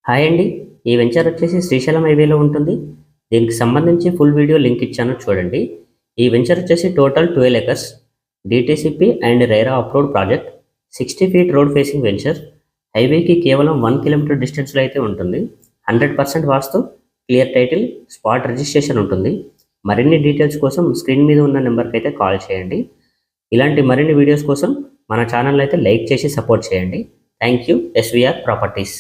Hi అండి. ఈ venture వచ్చేసి శ్రీశైలం హైవేలో ఉంటుంది. దీనికి సంబంధించి ఫుల్ వీడియో లింక్ ఇచ్చాను చూడండి. ఈ వెంచర్ వచ్చేసి total 12 acres DTCP and RERA approved project. 60 feet road facing venture. హైవేకి కేవలం 1 కిలోమీటర్ డిస్టెన్స్లో అయితే ఉంటుంది. 100% vastu, clear title, spot registration ఉంటుంది. మరిన్ని డీటెయిల్స్ కోసం స్క్రీన్ మీద ఉన్న నెంబర్కి అయితే కాల్ చేయండి. ఇలాంటి మరిన్ని వీడియోస్ కోసం మన ఛానల్ అయితే లైక్ చేసి సపోర్ట్ చేయండి. Thank you. SVR properties.